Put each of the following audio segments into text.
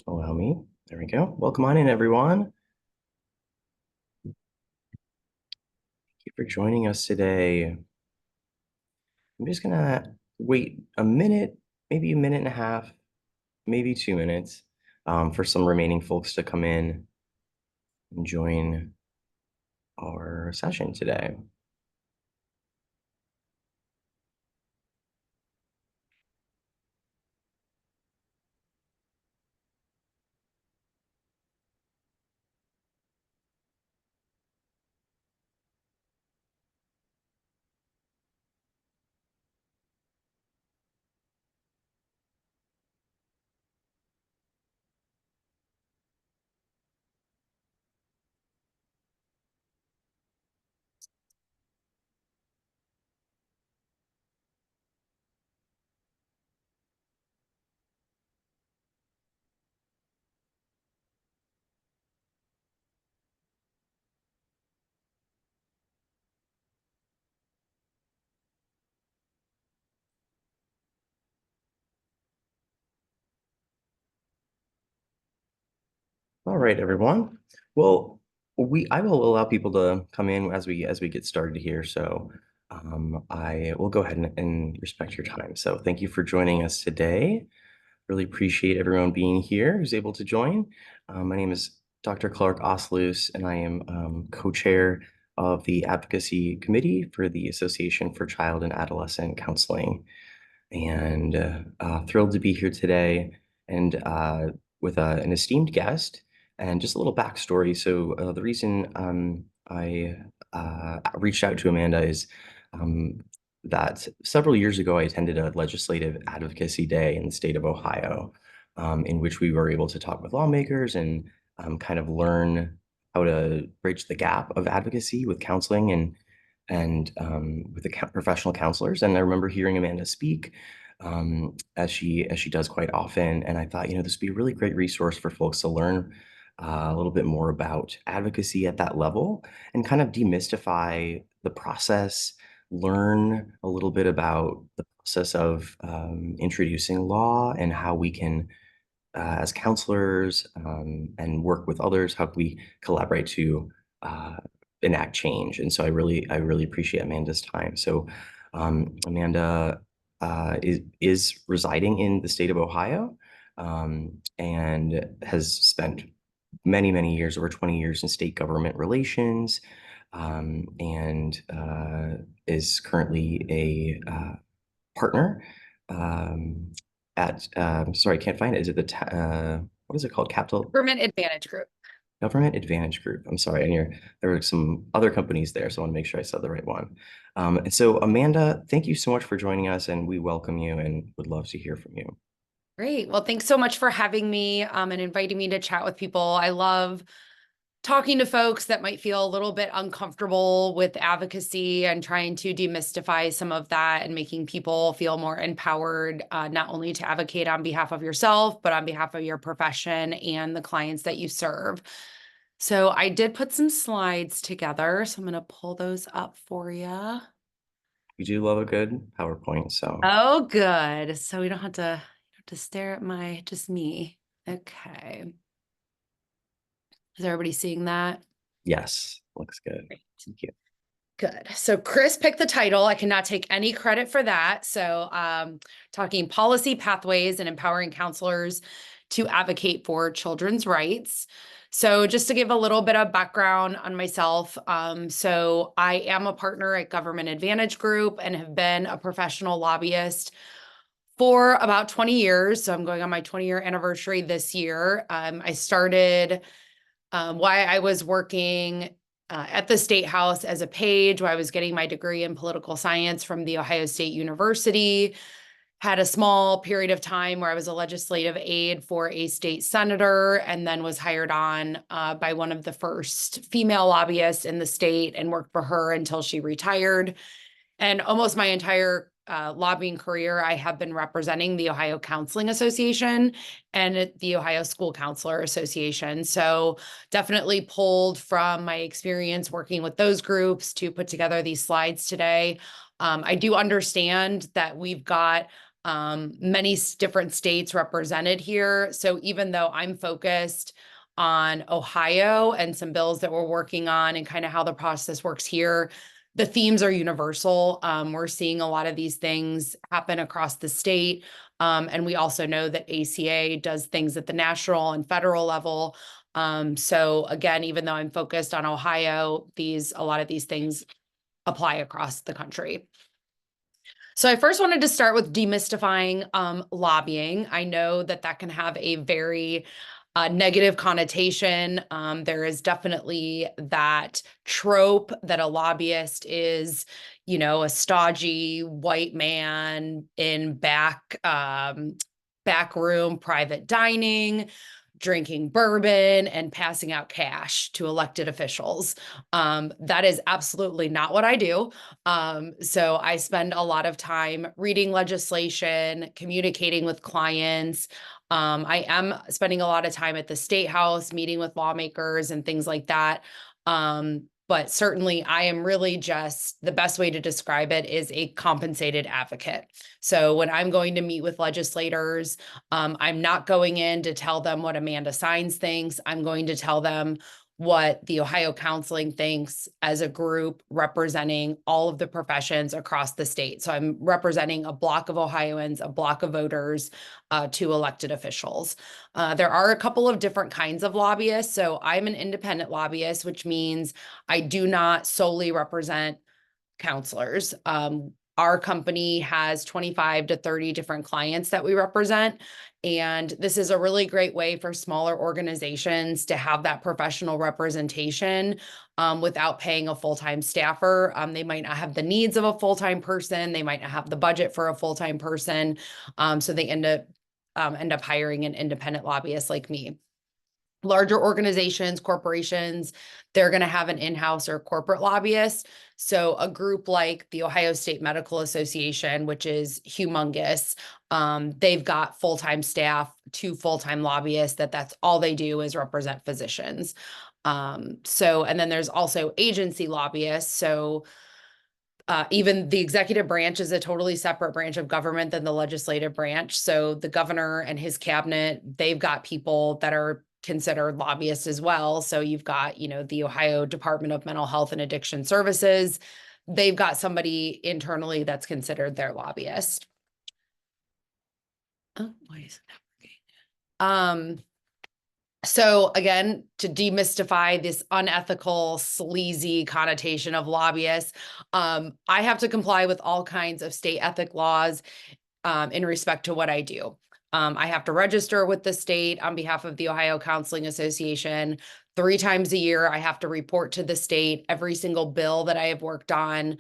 Allow me. There we go. Welcome on in, everyone. Thank you for joining us today. I'm just gonna wait a minute, maybe a minute and a half, maybe 2 minutes, for some remaining folks to come in and join our session today. All right, everyone. Well, I will allow people to come in as we get started here. So I will go ahead and respect your time. So thank you for joining us today. Really appreciate everyone being here who's able to join. My name is Dr. Clark Osloos, and I am co-chair of the Advocacy Committee for the Association for Child and Adolescent Counseling. And thrilled to be here today and with an esteemed guest. And just a little backstory. So the reason I reached out to Amanda is that several years ago, I attended a legislative advocacy day in the state of Ohio, in which we were able to talk with lawmakers and kind of learn how to bridge the gap of advocacy with counseling and with the professional counselors. And I remember hearing Amanda speak as she does quite often. And I thought, this would be a really great resource for folks to learn a little bit more about advocacy at that level and kind of demystify the process, learn a little bit about the process of introducing law and how we can, as counselors, and work with others, how can we collaborate to enact change. And so I really appreciate Amanda's time. So Amanda is residing in the state of Ohio, and has spent many years, over 20 years in state government relations, and is currently a partner at, sorry, I can't find it. Is it what is it called? Capital Government Advantage Group. Government Advantage Group. I'm sorry. And there were some other companies there, so I want to make sure I said the right one. And so Amanda, thank you so much for joining us, and we welcome you and would love to hear from you. Great. Well, thanks so much for having me and inviting me to chat with people. I love talking to folks that might feel a little bit uncomfortable with advocacy and trying to demystify some of that and making people feel more empowered, not only to advocate on behalf of yourself, but on behalf of your profession and the clients that you serve. So I did put some slides together, so I'm going to pull those up for you. We do love a good PowerPoint, so. Oh, good. So we don't have to stare at just me. Okay. Is everybody seeing that? Yes, looks good. Great. Thank you. Good. So Chris picked the title. I cannot take any credit for that. So talking policy pathways and empowering counselors to advocate for children's rights. So just to give a little bit of background on myself. So I am a partner at Government Advantage Group and have been a professional lobbyist for about 20 years. So I'm going on my 20-year anniversary this year. I started while I was working at the State House as a page, while I was getting my degree in political science from The Ohio State University. Had a small period of time where I was a legislative aide for a state senator, and then was hired on by one of the first female lobbyists in the state and worked for her until she retired. And almost my entire lobbying career, I have been representing the Ohio Counseling Association and the Ohio School Counselor Association. So definitely pulled from my experience working with those groups to put together these slides today. I do understand that we've got many different states represented here. So even though I'm focused on Ohio and some bills that we're working on and kind of how the process works here, the themes are universal. We're seeing a lot of these things happen across the state. And we also know that ACA does things at the national and federal level. So again, even though I'm focused on Ohio, a lot of these things apply across the country. So I first wanted to start with demystifying lobbying. I know that that can have a very negative connotation. There is definitely that trope that a lobbyist is, a stodgy white man in back room, private dining, drinking bourbon and passing out cash to elected officials. That is absolutely not what I do. So I spend a lot of time reading legislation, communicating with clients. I am spending a lot of time at the state house, meeting with lawmakers and things like that. But certainly I am really just, the best way to describe it is a compensated advocate. So when I'm going to meet with legislators, I'm not going in to tell them what Amanda Sines thinks. I'm going to tell them what the Ohio Counseling thinks as a group representing all of the professions across the state. So I'm representing a block of Ohioans, a block of voters, to elected officials. There are a couple of different kinds of lobbyists. So I'm an independent lobbyist, which means I do not solely represent counselors. Our company has 25 to 30 different clients that we represent. And this is a really great way for smaller organizations to have that professional representation without paying a full-time staffer. They might not have the needs of a full-time person. They might not have the budget for a full-time person. So they end up hiring an independent lobbyist like me. Larger organizations, corporations, they're going to have an in-house or corporate lobbyist. So a group like the Ohio State Medical Association, which is humongous, they've got full-time staff, 2 full-time lobbyists that's all they do is represent physicians. And then there's also agency lobbyists. So even the executive branch is a totally separate branch of government than the legislative branch. So the governor and his cabinet, they've got people that are considered lobbyists as well. So you've got, the Ohio Department of Mental Health and Addiction Services. They've got somebody internally that's considered their lobbyist. Oh, why is it not working? So again, to demystify this unethical, sleazy connotation of lobbyists, I have to comply with all kinds of state ethic laws in respect to what I do. I have to register with the state on behalf of the Ohio Counseling Association. 3 times a year, I have to report to the state every single bill that I have worked on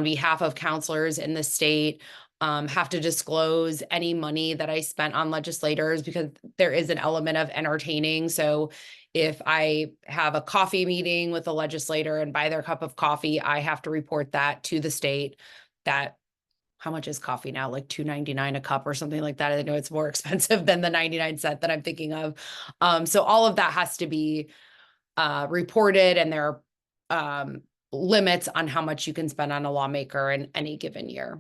behalf of counselors in the state. Have to disclose any money that I spent on legislators because there is an element of entertaining. So if I have a coffee meeting with a legislator and buy their cup of coffee, I have to report that to the state. That how much is coffee now? Like $2.99 a cup or something like that. I know it's more expensive than the 99-cent that I'm thinking of. So all of that has to be reported, and there are limits on how much you can spend on a lawmaker in any given year.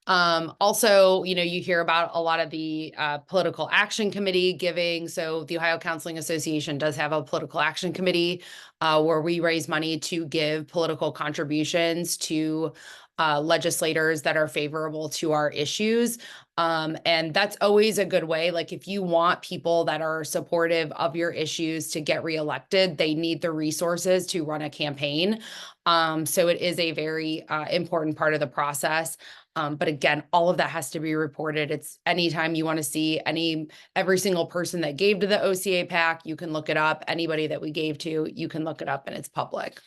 Also, you hear about a lot of the political action committee giving. So the Ohio Counseling Association does have a political action committee where we raise money to give political contributions to legislators that are favorable to our issues. And that's always a good way. Like if you want people that are supportive of your issues to get reelected, they need the resources to run a campaign. So it is a very important part of the process. But again, all of that has to be reported. It's anytime you want to see every single person that gave to the OCA PAC, you can look it up. Anybody that we gave to, you can look it up and it's public.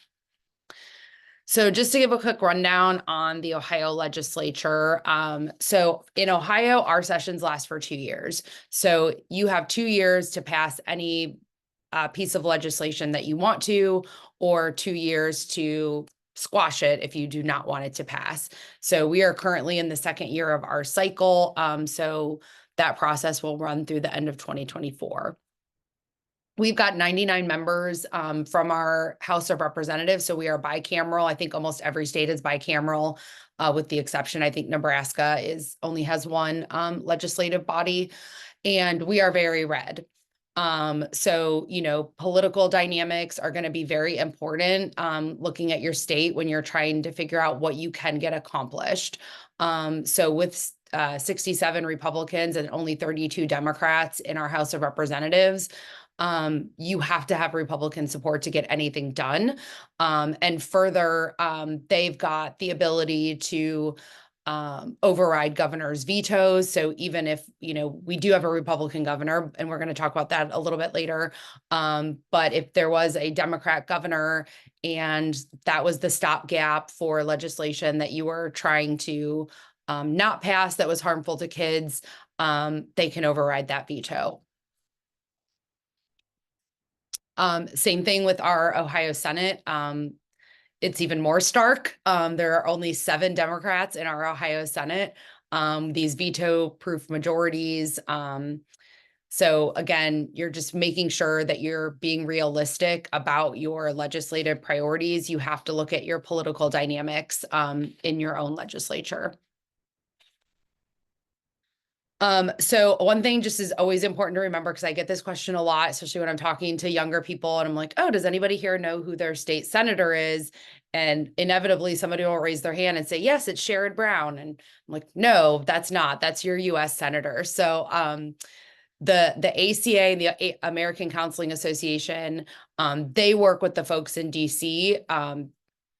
So just to give a quick rundown on the Ohio legislature. So in Ohio, our sessions last for 2 years. So you have 2 years to pass any piece of legislation that you want to, or 2 years to squash it if you do not want it to pass. So we are currently in the 2nd year of our cycle. So that process will run through the end of 2024. We've got 99 members from our House of Representatives, so we are bicameral. I think almost every state is bicameral, with the exception, I think Nebraska only has one legislative body, and we are very red. So, political dynamics are going to be very important, looking at your state when you're trying to figure out what you can get accomplished. So with 67 Republicans and only 32 Democrats in our House of Representatives, you have to have Republican support to get anything done. And further, they've got the ability to override governor's vetoes. So even if, we do have a Republican governor, and we're going to talk about that a little bit later. But if there was a Democrat governor and that was the stopgap for legislation that you were trying to not pass that was harmful to kids, they can override that veto. Same thing with our Ohio Senate. It's even more stark. There are only 7 Democrats in our Ohio Senate. These veto-proof majorities. So again, you're just making sure that you're being realistic about your legislative priorities. You have to look at your political dynamics in your own legislature. So one thing just is always important to remember, because I get this question a lot, especially when I'm talking to younger people and I'm like, oh, does anybody here know who their state senator is? And inevitably somebody will raise their hand and say, yes, it's Sherrod Brown. And I'm like, no, that's not, that's your US senator. So, the ACA and the American Counseling Association, they work with the folks in DC.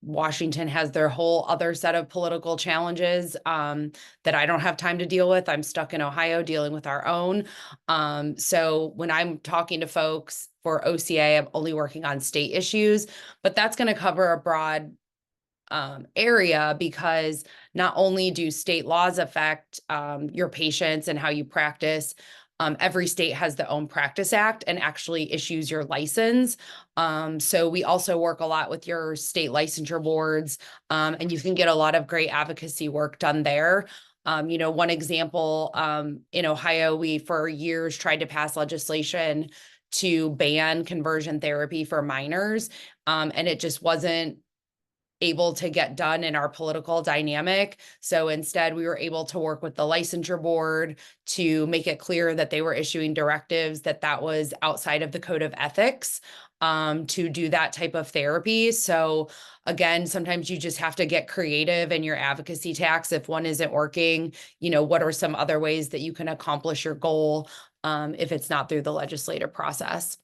Washington has their whole other set of political challenges that I don't have time to deal with. I'm stuck in Ohio dealing with our own. So when I'm talking to folks for OCA, I'm only working on state issues, but that's going to cover a broad area, because not only do state laws affect your patients and how you practice, every state has their own practice act and actually issues your license. So we also work a lot with your state licensure boards, and you can get a lot of great advocacy work done there. One example, in Ohio, we for years tried to pass legislation to ban conversion therapy for minors, and it just wasn't able to get done in our political dynamic. So instead, we were able to work with the licensure board to make it clear that they were issuing directives that was outside of the code of ethics to do that type of therapy. So again, sometimes you just have to get creative in your advocacy tax. If one isn't working, what are some other ways that you can accomplish your goal if it's not through the legislative process?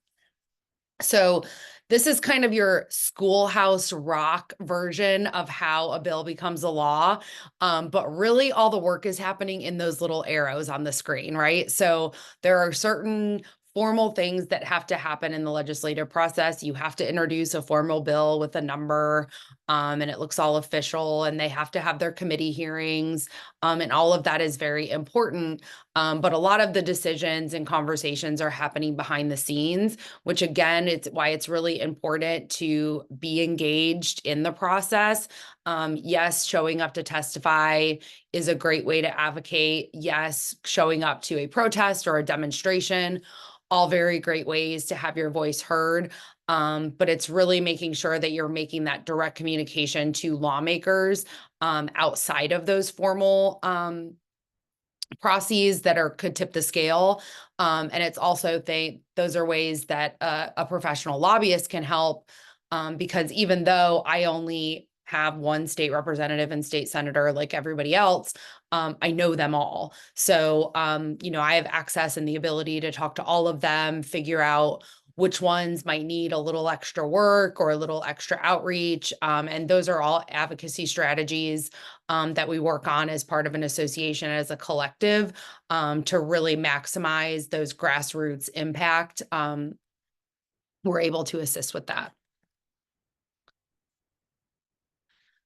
So this is kind of your schoolhouse rock version of how a bill becomes a law. But really all the work is happening in those little arrows on the screen, right? So there are certain formal things that have to happen in the legislative process. You have to introduce a formal bill with a number, and it looks all official, and they have to have their committee hearings, and all of that is very important. But a lot of the decisions and conversations are happening behind the scenes, which again, it's why it's really important to be engaged in the process. Yes, showing up to testify is a great way to advocate. Yes, showing up to a protest or a demonstration, all very great ways to have your voice heard. But it's really making sure that you're making that direct communication to lawmakers outside of those formal processes that could tip the scale. And it's also those are ways that a professional lobbyist can help, because even though I only have one state representative and state senator like everybody else, I know them all. So, I have access and the ability to talk to all of them, figure out which ones might need a little extra work or a little extra outreach. And those are all advocacy strategies that we work on as part of an association, as a collective, to really maximize those grassroots impact. We're able to assist with that.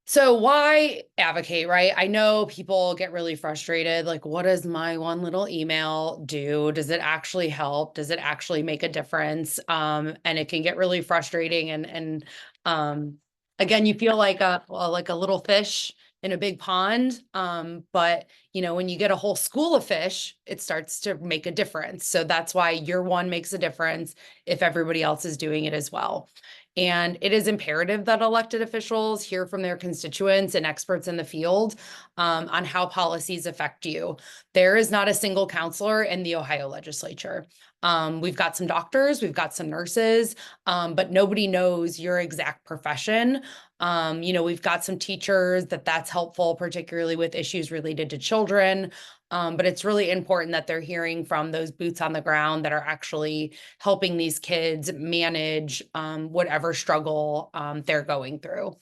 So why advocate, right? I know people get really frustrated. Like, what does my one little email do? Does it actually help? Does it actually make a difference? And it can get really frustrating. And again, you feel like a little fish in a big pond. But when you get a whole school of fish, it starts to make a difference. So that's why your one makes a difference if everybody else is doing it as well. And it is imperative that elected officials hear from their constituents and experts in the field on how policies affect you. There is not a single counselor in the Ohio legislature. We've got some doctors, we've got some nurses, but nobody knows your exact profession. We've got some teachers that's helpful, particularly with issues related to children. But it's really important that they're hearing from those boots on the ground that are actually helping these kids manage whatever struggle they're going through.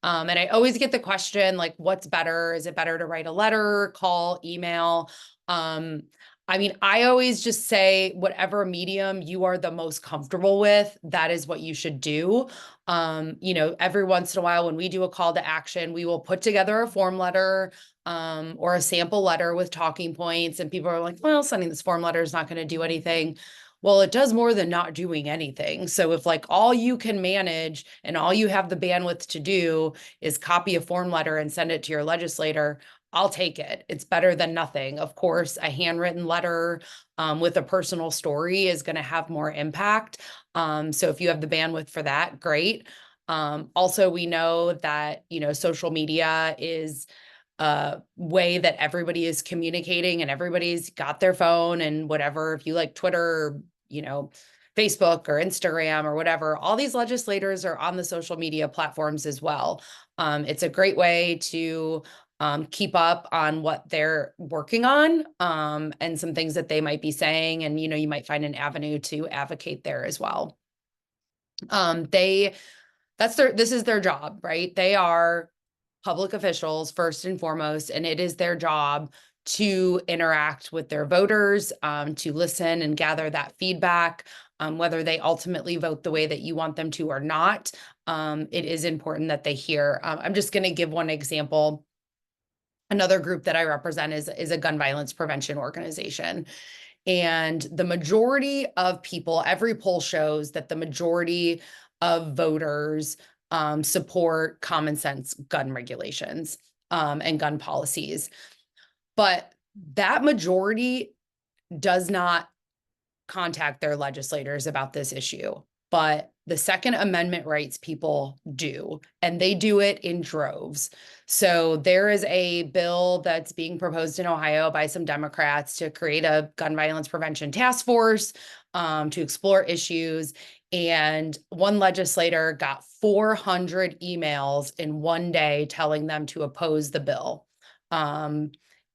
And I always get the question, like, what's better? Is it better to write a letter, call, email? I always just say whatever medium you are the most comfortable with, that is what you should do. Every once in a while when we do a call to action, we will put together a form letter or a sample letter with talking points. And people are like, well, sending this form letter is not going to do anything. Well, it does more than not doing anything. So if like all you can manage and all you have the bandwidth to do is copy a form letter and send it to your legislator, I'll take it. It's better than nothing. Of course, a handwritten letter with a personal story is going to have more impact. So if you have the bandwidth for that, great. Also, we know that, social media is a way that everybody is communicating and everybody's got their phone and whatever. If you like Twitter, or, Facebook or Instagram or whatever, all these legislators are on the social media platforms as well. It's a great way to keep up on what they're working on and some things that they might be saying. And, you might find an avenue to advocate there as well. This is their job, right? They are public officials first and foremost, and it is their job to interact with their voters, to listen and gather that feedback, whether they ultimately vote the way that you want them to or not. It is important that they hear. I'm just going to give one example. Another group that I represent is a gun violence prevention organization. And the majority of people, every poll shows that the majority of voters support common sense gun regulations and gun policies. But that majority does not contact their legislators about this issue. But the Second Amendment rights people do, and they do it in droves. So there is a bill that's being proposed in Ohio by some Democrats to create a gun violence prevention task force to explore issues. And one legislator got 400 emails in one day telling them to oppose the bill,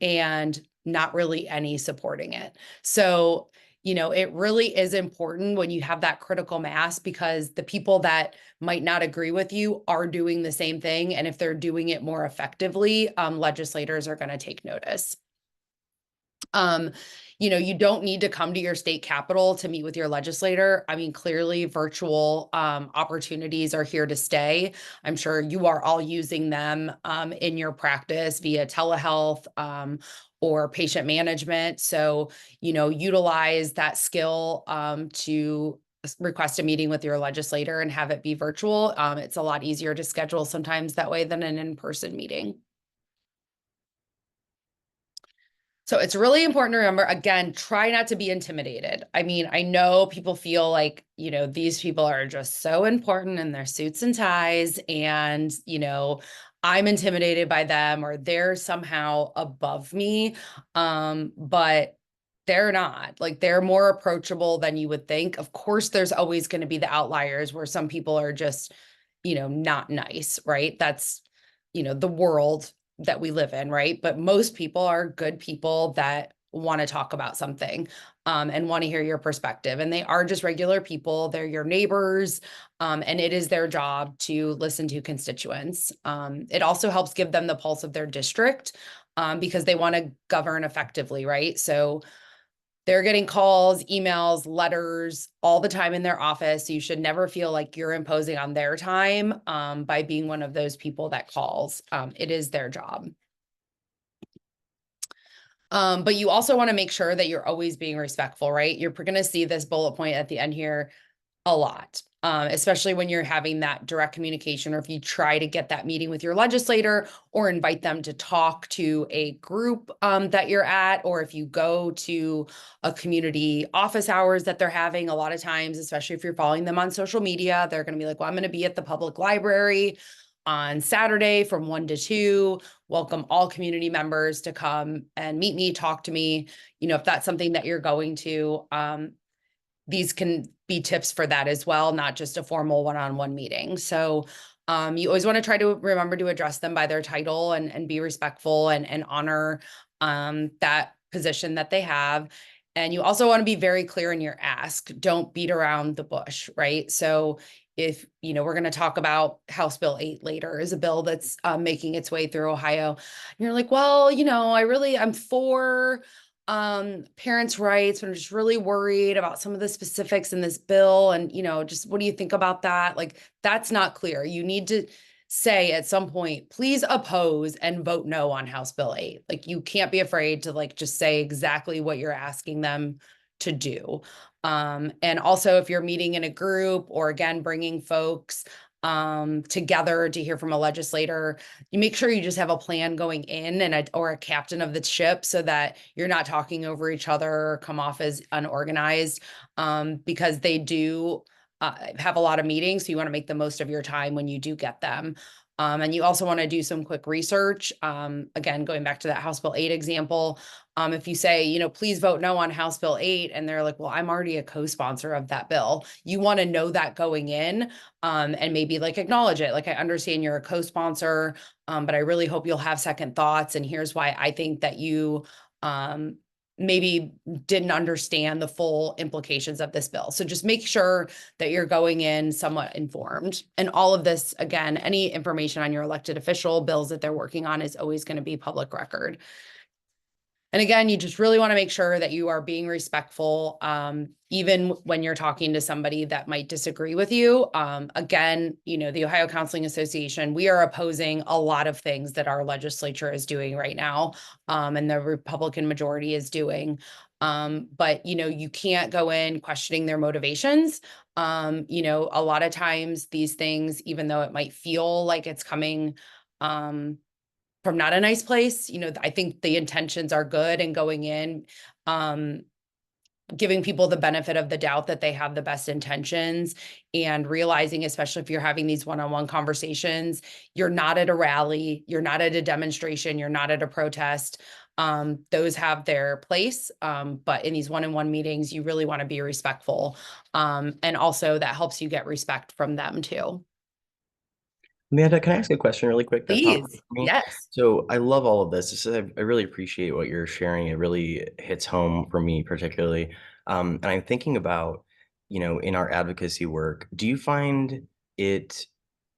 and not really any supporting it. So it really is important when you have that critical mass, because the people that might not agree with you are doing the same thing. And if they're doing it more effectively, legislators are going to take notice. You don't need to come to your state capitol to meet with your legislator. Clearly virtual opportunities are here to stay. I'm sure you are all using them in your practice via telehealth or patient management. So, utilize that skill to request a meeting with your legislator and have it be virtual. It's a lot easier to schedule sometimes that way than an in-person meeting. So it's really important to remember, again, try not to be intimidated. I know people feel like, these people are just so important in their suits and ties, and, I'm intimidated by them or they're somehow above me. But they're not. Like, they're more approachable than you would think. Of course, there's always going to be the outliers where some people are just, not nice, right? That's, the world that we live in, right? But most people are good people that want to talk about something and want to hear your perspective. And they are just regular people. They're your neighbors. And it is their job to listen to constituents. It also helps give them the pulse of their district because they want to govern effectively, right? So they're getting calls, emails, letters all the time in their office. You should never feel like you're imposing on their time by being one of those people that calls. It is their job. But you also want to make sure that you're always being respectful, right? You're going to see this bullet point at the end here. a lot, especially when you're having that direct communication, or if you try to get that meeting with your legislator or invite them to talk to a group that you're at, or if you go to a community office hours that they're having. A lot of times, especially if you're following them on social media, they're going to be like, well, I'm going to be at the public library on Saturday from 1 to 2. Welcome all community members to come and meet me, talk to me. If that's something that you're going to, these can be tips for that as well, not just a formal one-on-one meeting. So you always want to try to remember to address them by their title, and be respectful, and honor that position that they have. And you also want to be very clear in your ask. Don't beat around the bush, right? So if, we're going to talk about House Bill 8 later, is a bill that's making its way through Ohio. And you're like, well, I'm for parents' rights, but I'm just really worried about some of the specifics in this bill. And, just what do you think about that? Like, that's not clear. You need to say at some point, please oppose and vote no on House Bill 8. Like, you can't be afraid to just say exactly what you're asking them to do. And also, if you're meeting in a group, or again, bringing folks together to hear from a legislator, you make sure you just have a plan going in, or a captain of the ship, so that you're not talking over each other or come off as unorganized, because they do have a lot of meetings. So you want to make the most of your time when you do get them. And you also want to do some quick research. Again, going back to that House Bill 8 example, if you say, please vote no on House Bill 8, and they're like, well, I'm already a co-sponsor of that bill. You want to know that going in, and maybe acknowledge it. I understand you're a co-sponsor, but I really hope you'll have second thoughts. And here's why I think that you maybe didn't understand the full implications of this bill. So just make sure that you're going in somewhat informed. And all of this, again, any information on your elected official bills that they're working on is always going to be public record. And again, you just really want to make sure that you are being respectful, even when you're talking to somebody that might disagree with you. Again, the Ohio Counseling Association, we are opposing a lot of things that our legislature is doing right now, and the Republican majority is doing. But, you can't go in questioning their motivations. A lot of times these things, even though it might feel like it's coming, from not a nice place, I think the intentions are good, and going in, giving people the benefit of the doubt that they have the best intentions, and realizing, especially if you're having these one-on-one conversations, you're not at a rally, you're not at a demonstration, you're not at a protest. Those have their place. But in these one-on-one meetings, you really want to be respectful. And also that helps you get respect from them too. Amanda, can I ask a question really quick that popped up Please. for me? Yes. So I love all of this. I really appreciate what you're sharing. It really hits home for me particularly. And I'm thinking about, in our advocacy work, do you find it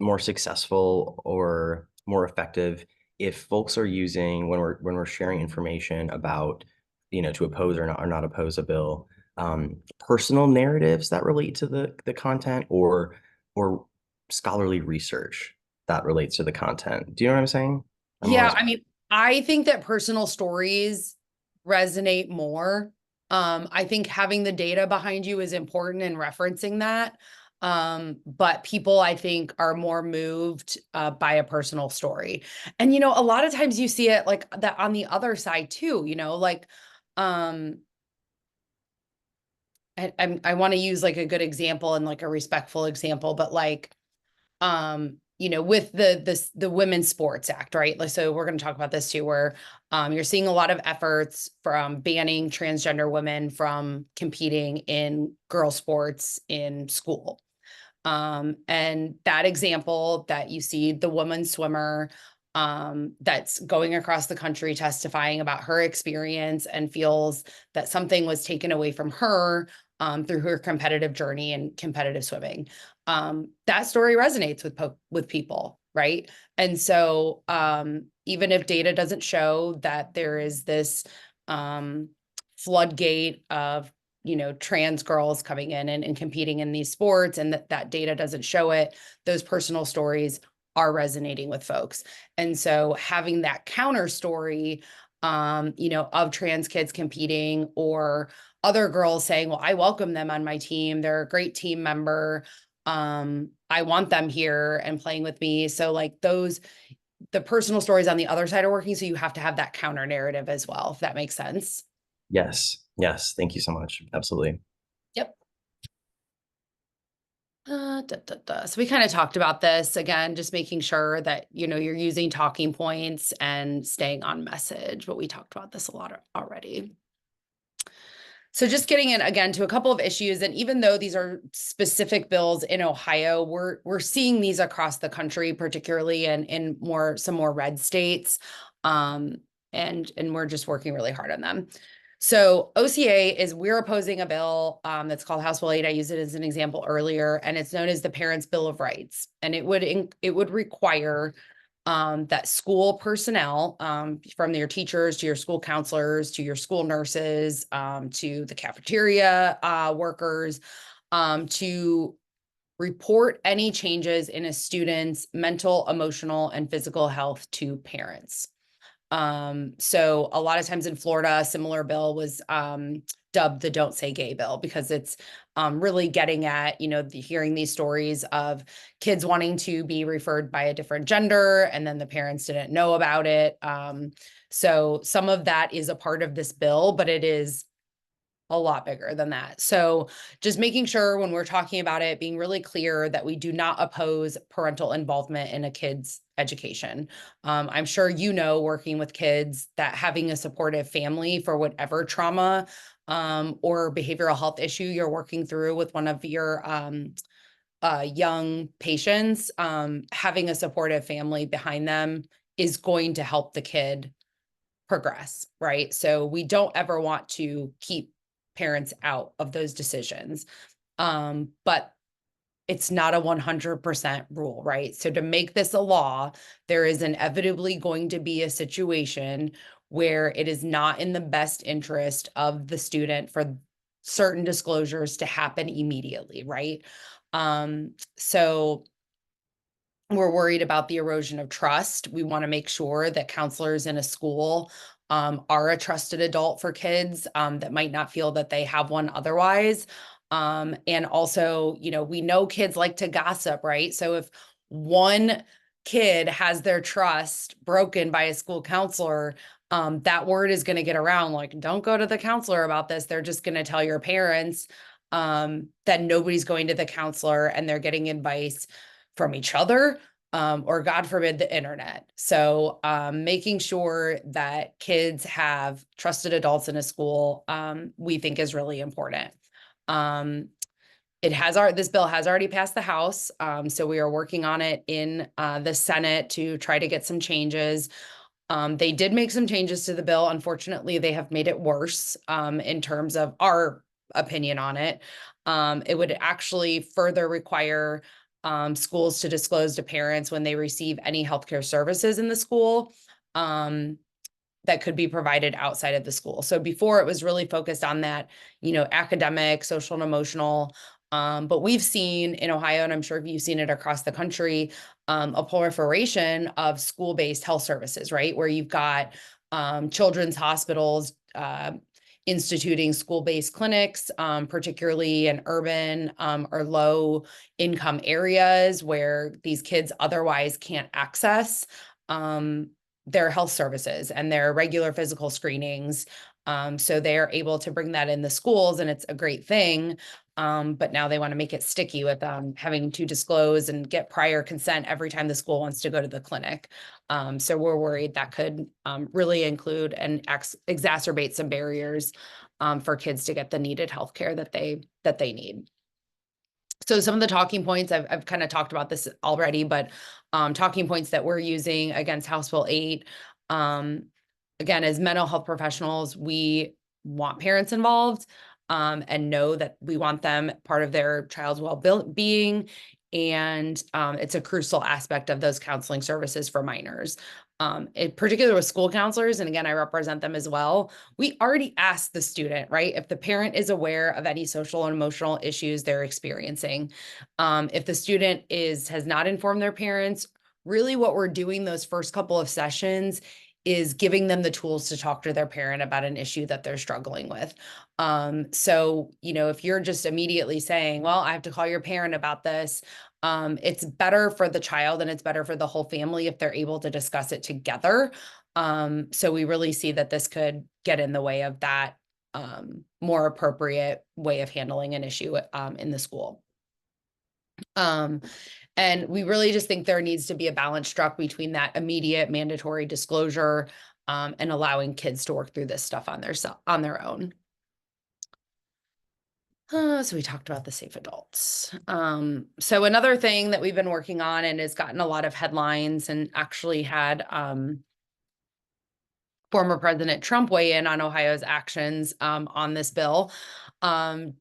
more successful or more effective if folks are using, when we're sharing information about, to oppose or not oppose a bill, personal narratives that relate to the content, or scholarly research that relates to the content? Do you know what I'm saying? I'm Yeah, always. I think that personal stories resonate more. I think having the data behind you is important in referencing that. But people, I think, are more moved by a personal story. And, a lot of times you see it like that on the other side too, um, I want to use a good example, and a respectful example, but with the Women's Sports Act, right? So we're going to talk about this too, where you're seeing a lot of efforts from banning transgender women from competing in girl sports in school. And that example that you see, the woman swimmer that's going across the country testifying about her experience, and feels that something was taken away from her through her competitive journey in competitive swimming. That story resonates with people, right? And so even if data doesn't show that there is this floodgate of trans girls coming in and competing in these sports, and that data doesn't show it, those personal stories are resonating with folks. And so having that counter story of trans kids competing, or other girls saying, well, I welcome them on my team. They're a great team member. I want them here and playing with me. So like the personal stories on the other side are working. So you have to have that counter narrative as well, if that makes sense. Yes. Yes. Thank you so much. Absolutely. Yep. So we kind of talked about this again, just making sure that, you're using talking points and staying on message, but we talked about this a lot already. So just getting in again to a couple of issues, and even though these are specific bills in Ohio, we're seeing these across the country, particularly in some more red states, and we're just working really hard on them. So we're opposing a bill that's called House Bill 8. I used it as an example earlier, and it's known as the Parents' Bill of Rights, and it would require that school personnel, from your teachers to your school counselors to your school nurses, to the cafeteria workers, to report any changes in a student's mental, emotional, and physical health to parents. So a lot of times in Florida, a similar bill was dubbed the Don't Say Gay bill, because it's really getting at, hearing these stories of kids wanting to be referred by a different gender, and then the parents didn't know about it. So some of that is a part of this bill, but it is a lot bigger than that. So just making sure when we're talking about it, being really clear that we do not oppose parental involvement in a kid's education. I'm sure working with kids, that having a supportive family for whatever trauma or behavioral health issue you're working through with one of your young patients, having a supportive family behind them is going to help the kid progress, right? So we don't ever want to keep parents out of those decisions. But it's not a 100% rule, right? So to make this a law, there is inevitably going to be a situation where it is not in the best interest of the student for certain disclosures to happen immediately, right? So we're worried about the erosion of trust. We want to make sure that counselors in a school are a trusted adult for kids that might not feel that they have one otherwise. And also, we know kids like to gossip, right? So if one kid has their trust broken by a school counselor, that word is going to get around like, don't go to the counselor about this. They're just going to tell your parents that nobody's going to the counselor, and they're getting advice from each other, or God forbid, the internet. So making sure that kids have trusted adults in a school, we think is really important. This bill has already passed the House. So we are working on it in the Senate to try to get some changes. They did make some changes to the bill. Unfortunately, they have made it worse in terms of our opinion on it. It would actually further require schools to disclose to parents when they receive any healthcare services in the school that could be provided outside of the school. So before, it was really focused on that, academic, social, and emotional. But we've seen in Ohio, and I'm sure you've seen it across the country, a proliferation of school-based health services, right? Where you've got children's hospitals instituting school-based clinics, particularly in urban or low-income areas where these kids otherwise can't access their health services and their regular physical screenings. So they're able to bring that in the schools, and it's a great thing. But now they want to make it sticky with having to disclose and get prior consent every time the school wants to go to the clinic. So we're worried that could really include and exacerbate some barriers for kids to get the needed healthcare that they need. So some of the talking points, I've kind of talked about this already, but talking points that we're using against House Bill 8, again, as mental health professionals, we want parents involved and know that we want them part of their child's well-being. And it's a crucial aspect of those counseling services for minors. In particular with school counselors, and again, I represent them as well. We already asked the student, right? If the parent is aware of any social and emotional issues they're experiencing, if the student has not informed their parents, really what we're doing those first couple of sessions is giving them the tools to talk to their parent about an issue that they're struggling with. So, if you're just immediately saying, well, I have to call your parent about this, it's better for the child and it's better for the whole family if they're able to discuss it together. So we really see that this could get in the way of that more appropriate way of handling an issue in the school. And we really just think there needs to be a balance struck between that immediate mandatory disclosure and allowing kids to work through this stuff on their own. So we talked about the safe adults. So another thing that we've been working on and has gotten a lot of headlines and actually had former President Trump weigh in on Ohio's actions on this bill. And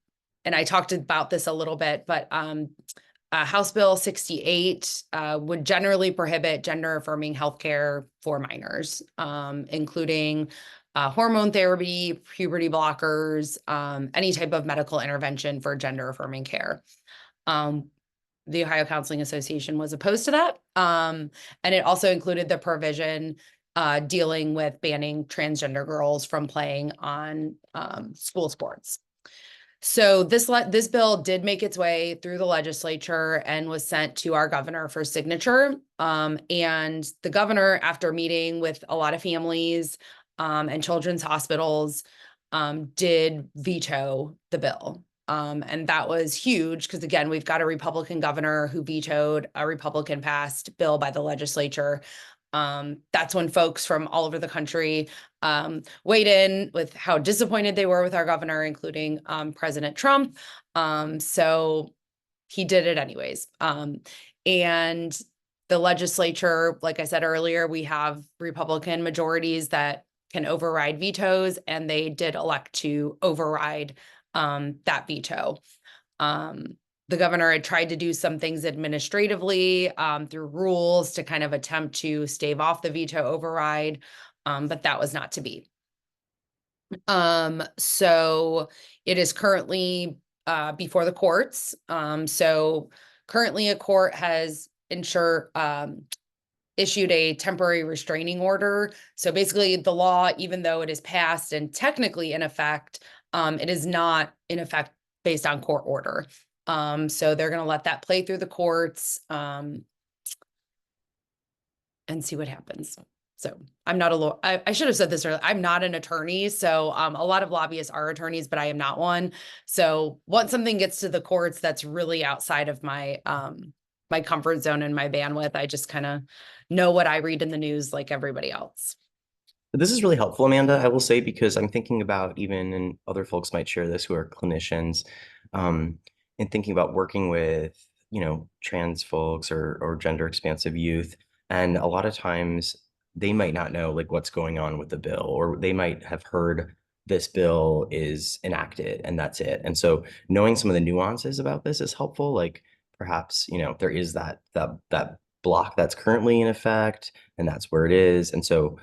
I talked about this a little bit, but House Bill 68 would generally prohibit gender-affirming healthcare for minors, including hormone therapy, puberty blockers, any type of medical intervention for gender-affirming care. The Ohio Counseling Association was opposed to that, and it also included the provision dealing with banning transgender girls from playing on school sports. So this bill did make its way through the legislature and was sent to our governor for signature. And the governor, after meeting with a lot of families and children's hospitals, did veto the bill. And that was huge because, again, we've got a Republican governor who vetoed a Republican passed bill by the legislature. That's when folks from all over the country weighed in with how disappointed they were with our governor, including President Trump. So he did it anyways. And the legislature, like I said earlier, we have Republican majorities that can override vetoes, and they did elect to override that veto. The governor had tried to do some things administratively through rules to kind of attempt to stave off the veto override, but that was not to be. So it is currently before the courts. So currently a court has issued a temporary restraining order. So basically the law, even though it is passed and technically in effect, it is not in effect based on court order. So they're going to let that play through the courts and see what happens. So I'm not a lawyer. I should have said this earlier. I'm not an attorney. So a lot of lobbyists are attorneys, but I am not one. So once something gets to the courts, that's really outside of my my comfort zone and my bandwidth. I just kind of know what I read in the news like everybody else. This is really helpful, Amanda, I will say, because I'm thinking about even, and other folks might share this who are clinicians, and thinking about working with, trans folks or gender expansive youth. And a lot of times they might not know like what's going on with the bill, or they might have heard this bill is enacted and that's it. And so knowing some of the nuances about this is helpful. Like perhaps, there is that block that's currently in effect and that's where it is. And so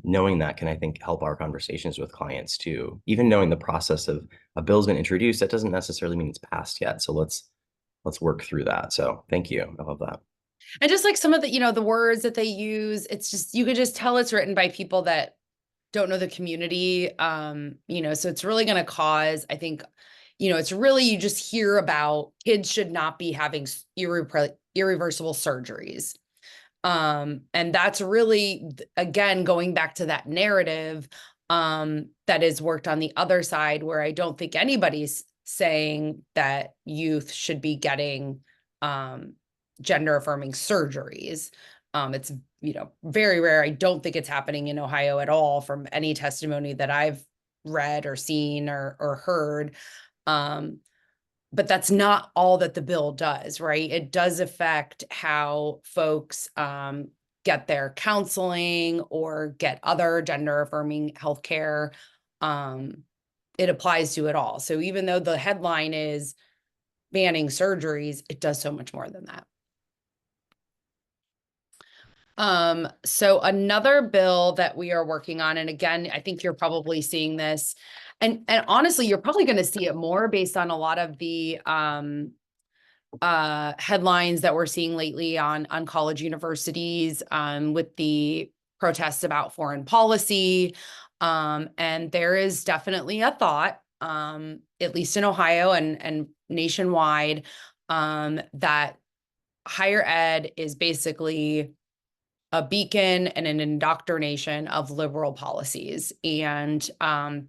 knowing that can, I think, help our conversations with clients too. Even knowing the process of a bill's been introduced, that doesn't necessarily mean it's passed yet. So let's work through that. So thank you. I love that. And just like some of the, the words that they use, it's just, you could just tell it's written by people that don't know the community. So it's really going to cause, I think, it's really, you just hear about kids should not be having irreversible surgeries. And that's really, again, going back to that narrative that is worked on the other side, where I don't think anybody's saying that youth should be getting gender affirming surgeries. It's, very rare. I don't think it's happening in Ohio at all from any testimony that I've read or seen or heard. But that's not all that the bill does, right? It does affect how folks get their counseling or get other gender affirming healthcare. It applies to it all. So even though the headline is banning surgeries, it does so much more than that. So another bill that we are working on, and again, I think you're probably seeing this, and honestly, you're probably going to see it more based on a lot of the headlines that we're seeing lately on college universities with the protests about foreign policy. And there is definitely a thought, at least in Ohio and nationwide, that higher ed is basically a beacon and an indoctrination of liberal policies, and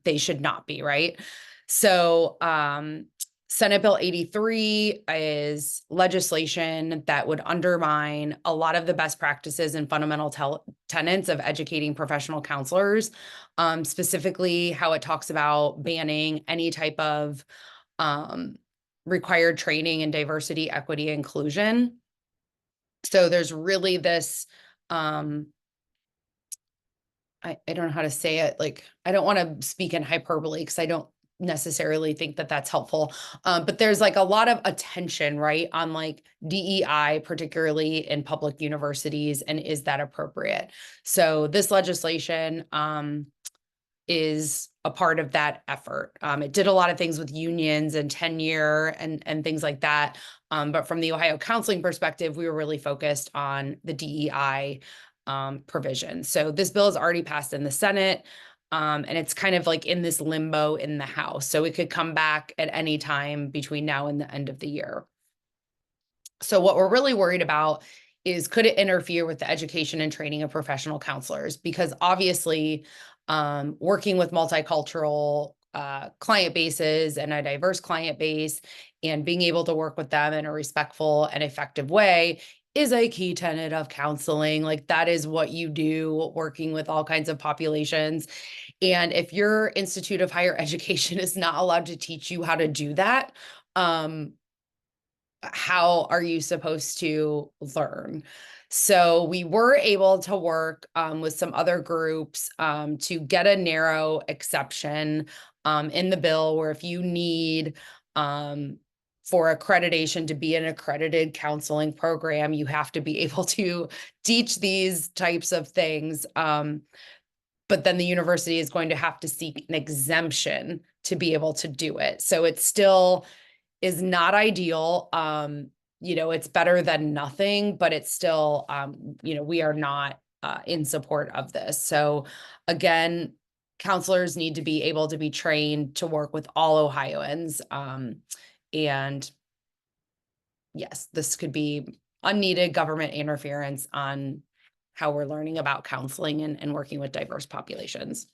they should not be, right? So Senate Bill 83 is legislation that would undermine a lot of the best practices and fundamental tenets of educating professional counselors, specifically how it talks about banning any type of required training in diversity, equity, inclusion. So there's really this, I don't know how to say it. Like, I don't want to speak in hyperbole because I don't necessarily think that that's helpful. But there's like a lot of attention, right, on like DEI, particularly in public universities, and is that appropriate? So this legislation is a part of that effort. It did a lot of things with unions and tenure and things like that. But from the Ohio counseling perspective, we were really focused on the DEI provision. So this bill is already passed in the Senate, and it's kind of like in this limbo in the House. So it could come back at any time between now and the end of the year. So what we're really worried about is, could it interfere with the education and training of professional counselors? Because obviously, working with multicultural client bases and a diverse client base and being able to work with them in a respectful and effective way is a key tenet of counseling. Like, that is what you do working with all kinds of populations. And if your Institute of Higher Education is not allowed to teach you how to do that, how are you supposed to learn? So we were able to work with some other groups to get a narrow exception in the bill, where if you need for accreditation to be an accredited counseling program, you have to be able to teach these types of things. But then the university is going to have to seek an exemption to be able to do it. So it still is not ideal. It's better than nothing, but it's still, we are not in support of this. So again, counselors need to be able to be trained to work with all Ohioans. And yes, this could be unneeded government interference on how we're learning about counseling and working with diverse populations.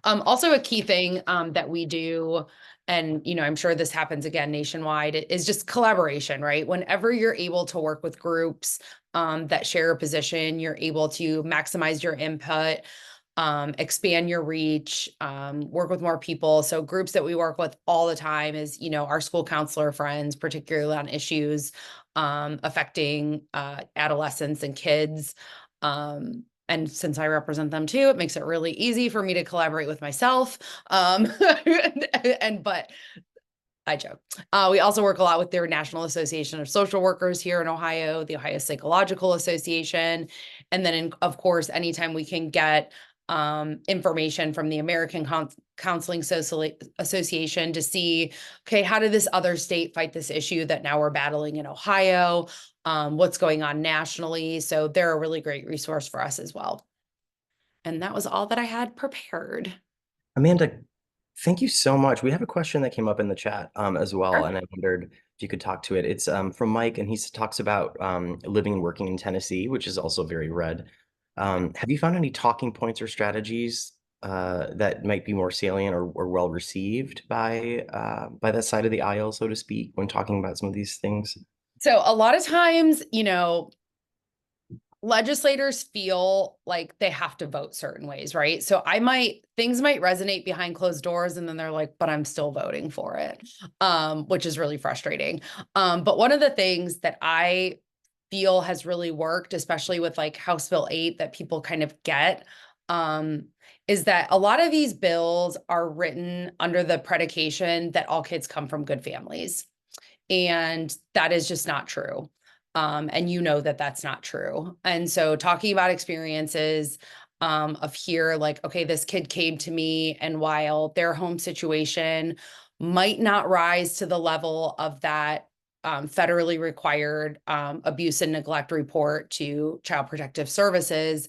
Also a key thing that we do, and I'm sure this happens again nationwide, is just collaboration, right? Whenever you're able to work with groups that share a position, you're able to maximize your input, expand your reach, work with more people. So groups that we work with all the time is, our school counselor friends, particularly on issues affecting adolescents and kids. And since I represent them too, it makes it really easy for me to collaborate with myself. But I joke. We also work a lot with their National Association of Social Workers here in Ohio, the Ohio Psychological Association. And then, of course, anytime we can get information from the American Counseling Association to see, okay, how did this other state fight this issue that now we're battling in Ohio? What's going on nationally? So they're a really great resource for us as well. And that was all that I had prepared. Amanda, thank you so much. We have a question that came up in the chat as well, Sure. and I wondered if you could talk to it. It's from Mike, and he talks about living and working in Tennessee, which is also very red. Have you found any talking points or strategies that might be more salient or well received by that side of the aisle, so to speak, when talking about some of these things? So a lot of times, legislators feel like they have to vote certain ways, right? So things might resonate behind closed doors, and then they're like, but I'm still voting for it, which is really frustrating. But one of the things that I feel has really worked, especially with like House Bill 8 that people kind of get, is that a lot of these bills are written under the predication that all kids come from good families. And that is just not true. And that that's not true. And so talking about experiences of here, like, okay, this kid came to me, and while their home situation might not rise to the level of that federally required abuse and neglect report to Child Protective Services.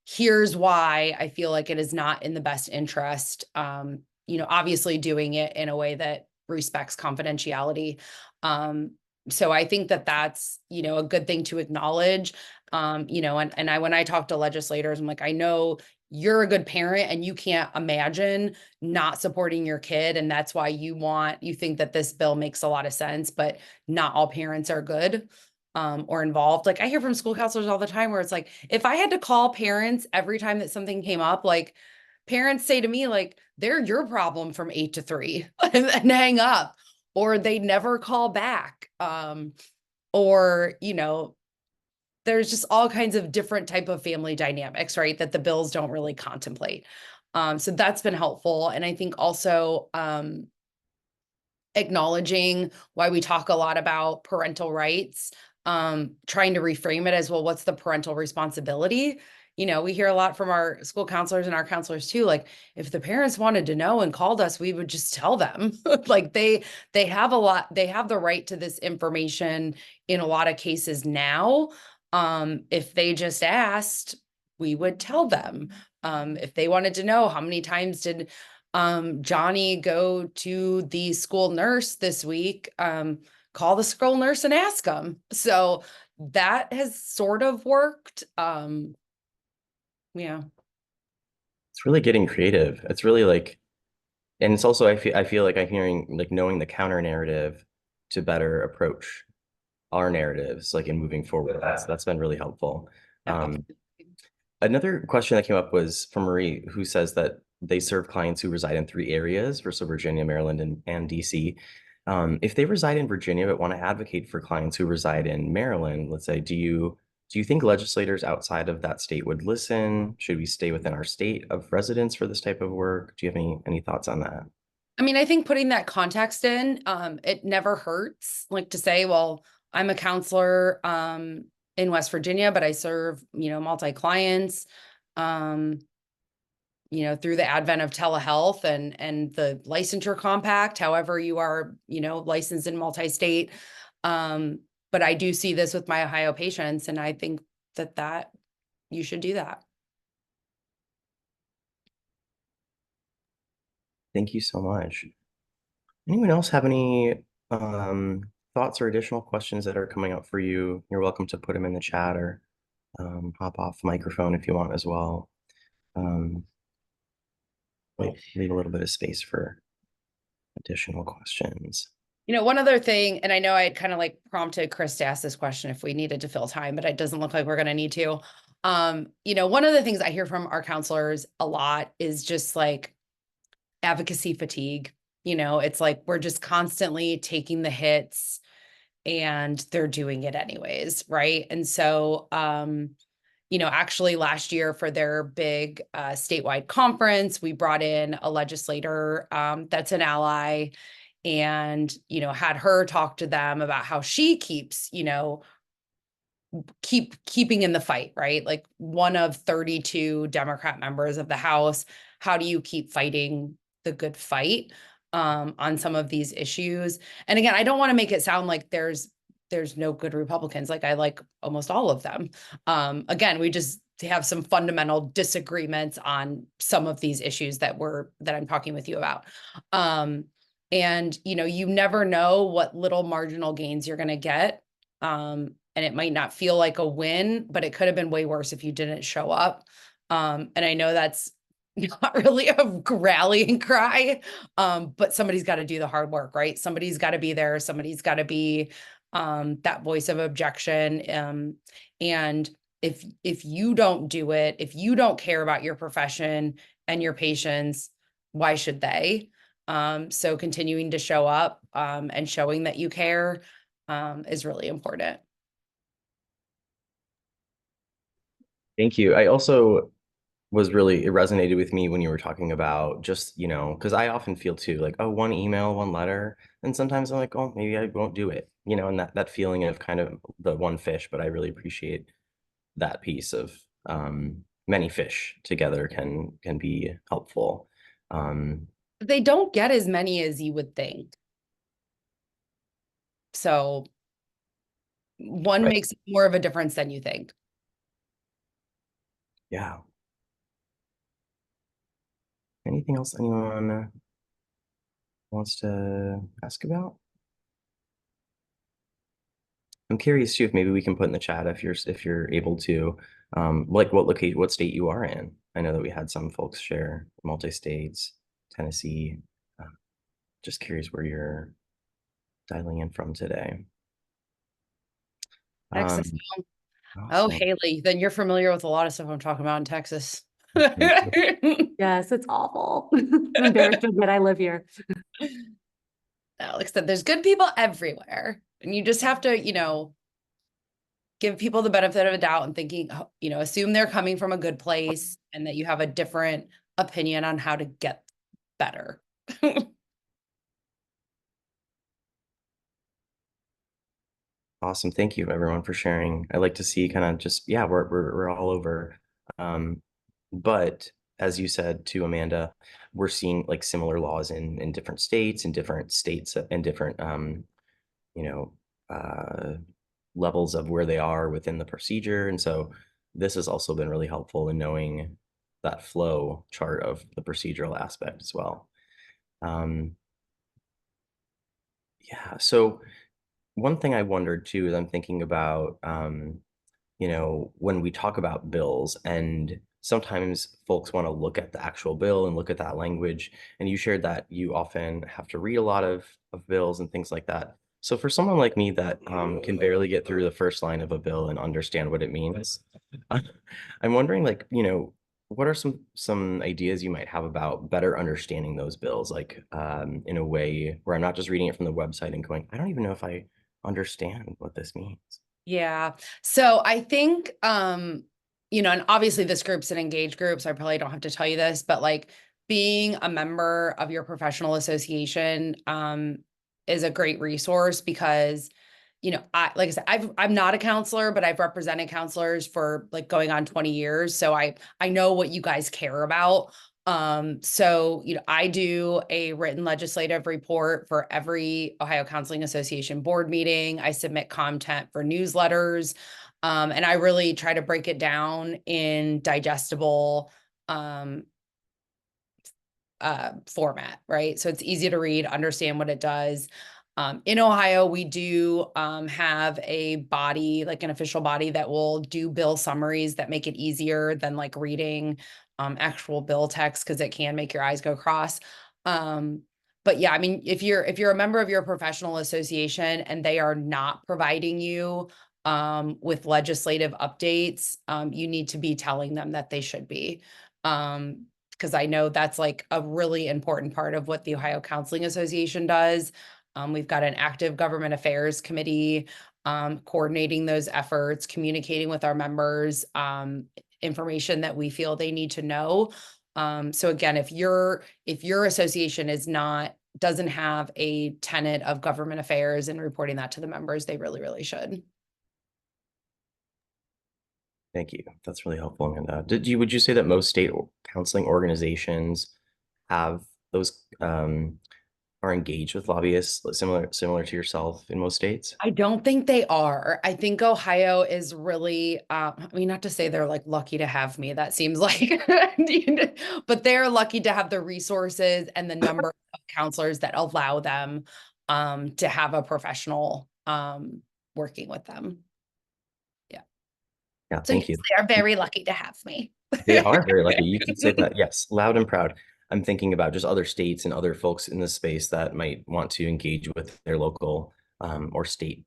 Here's why I feel like it is not in the best interest. Obviously doing it in a way that respects confidentiality. So I think that that's, a good thing to acknowledge. When I talk to legislators, I'm like, I know you're a good parent and you can't imagine not supporting your kid. And that's why you think that this bill makes a lot of sense, but not all parents are good or involved. Like I hear from school counselors all the time where it's like, if I had to call parents every time that something came up, like parents say to me, like, they're your problem from 8 to 3 and hang up, or they never call back. Or, there's just all kinds of different type of family dynamics, right? That the bills don't really contemplate. So that's been helpful. And I think also, acknowledging why we talk a lot about parental rights, trying to reframe it as, well, what's the parental responsibility? We hear a lot from our school counselors and our counselors too, like if the parents wanted to know and called us, we would just tell them. Like they have the right to this information in a lot of cases now. If they just asked, we would tell them. If they wanted to know how many times did Johnny go to the school nurse this week, call the school nurse and ask them. So that has sort of worked. Yeah. It's really getting creative. It's really like, and it's also I feel like I'm hearing like knowing the counter narrative to better approach our narratives, like in moving forward. That's been really helpful. Yeah. Um, Another question that came up was from Marie, who says that they serve clients who reside in 3 areas, versus Virginia, Maryland, and DC. If they reside in Virginia but want to advocate for clients who reside in Maryland, let's say, do you think legislators outside of that state would listen? Should we stay within our state of residence for this type of work? Do you have any thoughts on that? I mean, I think putting that context in, it never hurts, like to say, well, I'm a counselor in West Virginia, but I serve, multi clients. Um, through the advent of telehealth and the licensure compact, however you are, licensed in multi-state. But I do see this with my Ohio patients, and I think that you should do that. Thank you so much. Anyone else have any thoughts or additional questions that are coming up for you? You're welcome to put them in the chat or hop off microphone if you want as well. Um, leave a little bit of space for additional questions. One other thing, and I know I kind of like prompted Chris to ask this question if we needed to fill time, but it doesn't look like we're going to need to. One of the things I hear from our counselors a lot is just like advocacy fatigue. It's like we're just constantly taking the hits and they're doing it anyways, right? And so, actually last year for their big statewide conference, we brought in a legislator that's an ally and, had her talk to them about how she keeps, keeping in the fight, right? Like one of 32 Democrat members of the House. How do you keep fighting the good fight on some of these issues? And again, I don't want to make it sound like there's no good Republicans. Like I like almost all of them. Again, we just have some fundamental disagreements on some of these issues that I'm talking with you about. And you never know what little marginal gains you're going to get. And it might not feel like a win, but it could have been way worse if you didn't show up. And I know that's not really a rallying cry, but somebody's got to do the hard work, right? Somebody's got to be there. Somebody's got to be that voice of objection. And if you don't do it, if you don't care about your profession and your patients, why should they? So continuing to show up and showing that you care is really important. Thank you. I also was really, it resonated with me when you were talking about just, because I often feel too like, oh, one email, one letter. And sometimes I'm like, oh, maybe I won't do it, and that feeling of kind of the one fish, but I really appreciate that piece of many fish together can be helpful. Um, They don't get as many as you would think. So one Right. makes more of a difference than you think. Yeah. Anything else anyone wants to ask about? I'm curious too if maybe we can put in the chat if you're able to, like what state you are in. I know that we had some folks share multi-states, Tennessee. Uh, just curious where you're dialing in from today. Texas. Um, Oh, awesome. Haley, then you're familiar with a lot of stuff I'm talking about in Texas. Yes, it's awful. I'm embarrassed to admit I live here. Like I said, there's good people everywhere. And you just have to, give people the benefit of a doubt and thinking, assume they're coming from a good place and that you have a different opinion on how to get better. Awesome. Thank you everyone for sharing. I like to see kind of just, yeah, we're all over. Um, but as you said to Amanda, we're seeing like similar laws in different states and different you know, levels of where they are within the procedure. And so this has also been really helpful in knowing that flow chart of the procedural aspect as well. Um, yeah, so one thing I wondered too is I'm thinking about when we talk about bills, and sometimes folks want to look at the actual bill and look at that language. And you shared that you often have to read a lot of bills and things like that. So for someone like me that can barely get through the first line of a bill and understand what it means, I'm wondering, like, what are some ideas you might have about better understanding those bills, like in a way where I'm not just reading it from the website and going, I don't even know if I understand what this means. Yeah. So I think, and obviously this group's an engaged group, so I probably don't have to tell you this, but like being a member of your professional association, is a great resource because, like I said, I'm not a counselor, but I've represented counselors for like going on 20 years. So I know what you guys care about. So, I do a written legislative report for every Ohio Counseling Association board meeting. I submit content for newsletters. And I really try to break it down in digestible, format, right? So it's easy to read, understand what it does. In Ohio, we do have a body, like an official body that will do bill summaries that make it easier than like reading actual bill text because it can make your eyes go cross. But yeah, I mean, if you're a member of your professional association and they are not providing you with legislative updates, you need to be telling them that they should be. Because I know that's like a really important part of what the Ohio Counseling Association does. We've got an active government affairs committee coordinating those efforts, communicating with our members, information that we feel they need to know. So again, if your association doesn't have a tenet of government affairs and reporting that to the members, they really, really should. Thank you. That's really helpful. And would you say that most state counseling organizations have those are engaged with lobbyists similar to yourself in most states? I don't think they are. I think Ohio is really, I mean, not to say they're like lucky to have me, that seems like, but they're lucky to have the resources and the number of counselors that allow them to have a professional working with them. Yeah. Yeah, So yes, thank you. they are very lucky to have me. They are very lucky. You can say that. Yes, loud and proud. I'm thinking about just other states and other folks in this space that might want to engage with their local or state,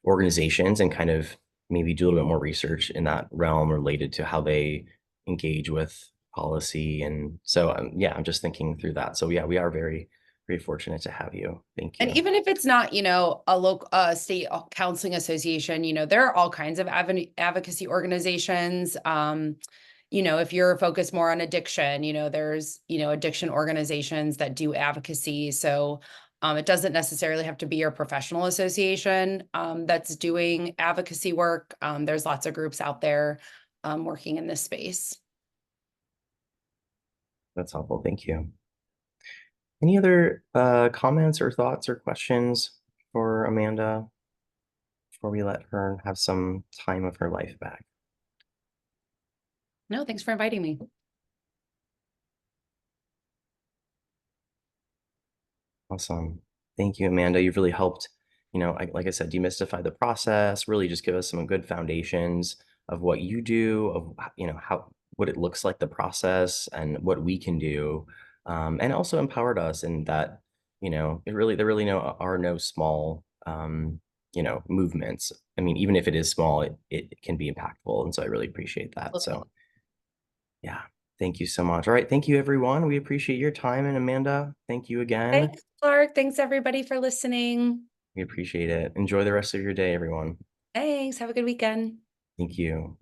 organizations and kind of maybe do a little bit more research in that realm related to how they engage with policy. And so, yeah, I'm just thinking through that. So, yeah, we are very, very fortunate to have you. Thank And you. even if it's not, a local state counseling association, there are all kinds of advocacy organizations. If you're focused more on addiction, there's, addiction organizations that do advocacy. So it doesn't necessarily have to be your professional association that's doing advocacy work. There's lots of groups out there working in this space. That's helpful. Thank you. Any other comments or thoughts or questions for Amanda before we let her have some time of her life back? No, thanks for inviting me. Awesome. Thank you, Amanda. You've really helped, like I said, demystify the process, really just give us some good foundations of what you do, of, what it looks like, the process, and what we can do. And also empowered us in that, there really are no small, movements. I mean, even if it is small, it can be impactful. And so I really appreciate that. So yeah, thank you so much. All right. Thank you, everyone. We appreciate your time. And Amanda, thank you again. Thanks, Clark. Thanks, everybody, for listening. We appreciate it. Enjoy the rest of your day, everyone. Thanks. Have a good weekend. Thank you.